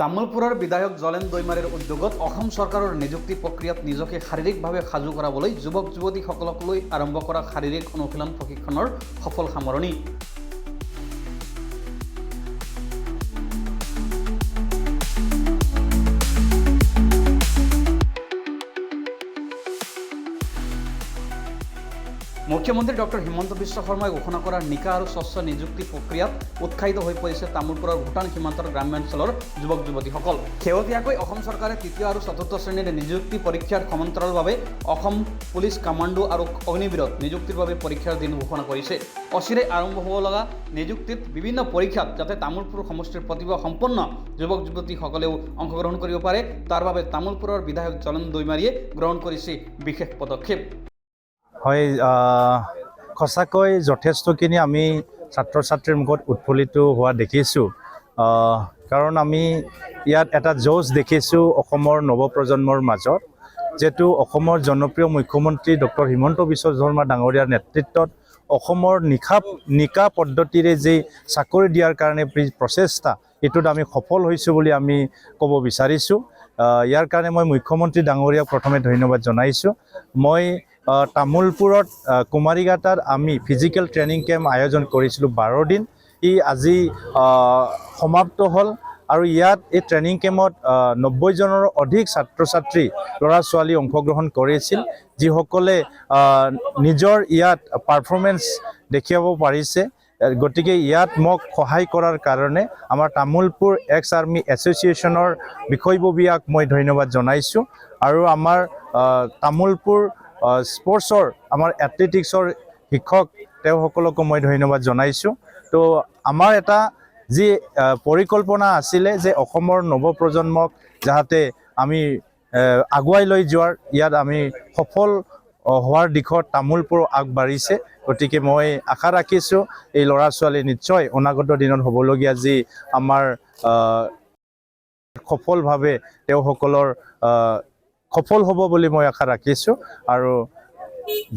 তামুলপুৰৰ বিধায়ক জলেন দৈমাৰীৰ উদ্যোগত অসম চৰকাৰৰ নিযুক্তি প্ৰক্ৰিয়াত নিজকে শাৰীৰিকভাৱে সাজু কৰাবলৈ যুৱক যুৱতীসকলক লৈ আৰম্ভ কৰা শাৰীৰিক অনুশীলন প্ৰশিক্ষণৰ সফল সামৰণি। মুখ্যমন্ত্ৰী ডক্টৰ হিমন্ত বিশ্ব শৰ্মাই ঘোষণা কৰা নিকা আৰু স্বচ্ছ নিযুক্তি প্ৰক্ৰিয়াত উৎসাহিত হৈ পৰিছে তামুলপুৰৰ ভূটান সীমান্তৰ গ্ৰাম্যাঞ্চলৰ যুৱক যুৱতীসকল। শেহতীয়াকৈ অসম চৰকাৰে তৃতীয় আৰু চতুৰ্থ শ্ৰেণীৰ নিযুক্তি পৰীক্ষাৰ সমান্তৰালভাৱে অসম পুলিচ কামাণ্ডো আৰু অগ্নিবীৰত নিযুক্তিৰ বাবে পৰীক্ষাৰ দিন ঘোষণা কৰিছে। অচিৰে আৰম্ভ হ'ব লগা নিযুক্তিত বিভিন্ন পৰীক্ষাত যাতে তামুলপুৰ সমষ্টিৰ প্ৰতিভা সম্পন্ন যুৱক যুৱতীসকলেও অংশগ্ৰহণ কৰিব পাৰে, তাৰ বাবে তামুলপুৰৰ বিধায়ক জলেন দৈমাৰীয়ে গ্ৰহণ কৰিছে বিশেষ পদক্ষেপ। হয়, সঁচাকৈ যথেষ্টখিনি আমি ছাত্ৰ ছাত্ৰীৰ মুখত উৎফুল্লিত হোৱা দেখিছোঁ, কাৰণ আমি ইয়াত এটা যুঁজ দেখিছোঁ অসমৰ নৱপ্ৰজন্মৰ মাজত, যিহেতু অসমৰ জনপ্ৰিয় মুখ্যমন্ত্ৰী ডক্টৰ হিমন্ত বিশ্ব শৰ্মা ডাঙৰীয়াৰ নেতৃত্বত অসমৰ নিকা পদ্ধতিৰে যি চাকৰি দিয়াৰ কাৰণে প্ৰচেষ্টা, এইটোত আমি সফল হৈছোঁ বুলি আমি ক'ব বিচাৰিছোঁ। ইয়াৰ কাৰণে মই মুখ্যমন্ত্ৰী ডাঙৰীয়াক প্ৰথমে ধন্যবাদ জনাইছোঁ। মই তামুলপুৰত কুমাৰীঘাটাত আমি ফিজিকেল ট্ৰেইনিং কেম্প আয়োজন কৰিছিলোঁ 12 দিন। ই আজি সমাপ্ত হ'ল আৰু ইয়াত এই ট্ৰেইনিং কেম্পত 90 জনৰ অধিক ছাত্ৰ ছাত্ৰী ল'ৰা ছোৱালী অংশগ্ৰহণ কৰিছিল, যিসকলে নিজৰ ইয়াত পাৰফৰ্মেঞ্চ দেখুৱাব পাৰিছে। গতিকে ইয়াত মোক সহায় কৰাৰ কাৰণে আমাৰ তামুলপুৰ এক্স আৰ্মি এছ'চিয়েশ্যনৰ বিষয়ববীয়াক মই ধন্যবাদ জনাইছোঁ আৰু আমাৰ তামুলপুৰ স্পৰ্টছৰ আমাৰ এথলেটিক্সৰ শিক্ষক তেওঁসকলকো মই ধন্যবাদ জনাইছোঁ। তো আমাৰ এটা যি পৰিকল্পনা আছিলে যে অসমৰ নৱপ্ৰজন্মক যাতে আমি আগুৱাই লৈ যোৱাৰ, ইয়াত আমি সফল হোৱাৰ দিশত তামুলপুৰ আগবাঢ়িছে। গতিকে মই আশা ৰাখিছোঁ এই ল'ৰা ছোৱালী নিশ্চয় অনাগত দিনত হ'বলগীয়া যি আমাৰ সফলভাৱে তেওঁসকলৰ সফল হ'ব বুলি মই আশা ৰাখিছোঁ আৰু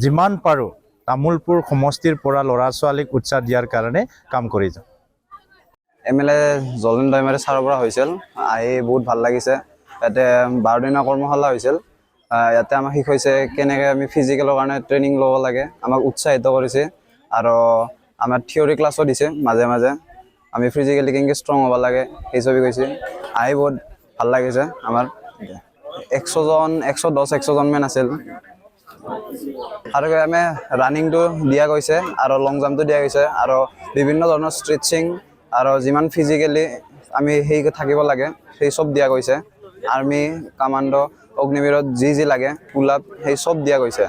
যিমান পাৰোঁ তামুলপুৰ সমষ্টিৰ পৰা ল'ৰা ছোৱালীক উৎসাহ দিয়াৰ কাৰণে কাম কৰি যাওঁ। MLA জলেন দৈমাৰী ছাৰৰ পৰা হৈছিল, আহি বহুত ভাল লাগিছে। ইয়াতে 12 দিনৰ কৰ্মশালা হৈছিল। ইয়াতে আমাক শিকাইছে কেনেকৈ আমি ফিজিকেলৰ কাৰণে ট্ৰেইনিং ল'ব লাগে, আমাক উৎসাহিত কৰিছে আৰু আমাৰ থিয়ৰী ক্লাছো দিছে মাজে মাজে, আমি ফিজিকেলি কেনেকৈ ষ্ট্ৰং হ'ব লাগে সেই চবি কৈছে। আহি বহুত ভাল লাগিছে। আমাৰ 110-100 মান আছিল আৰু আমি ৰানিংটো দিয়া গৈছে আৰু লং জাম্পটো দিয়া গৈছে আৰু বিভিন্ন ধৰণৰ ষ্ট্ৰেচিং আৰু যিমান ফিজিকেলি আমি সেই থাকিব লাগে সেই চব দিয়া গৈছে। আৰ্মি কামাণ্ডো অগ্নিবীৰত যি লাগে পুল আপ সেই চব দিয়া গৈছে।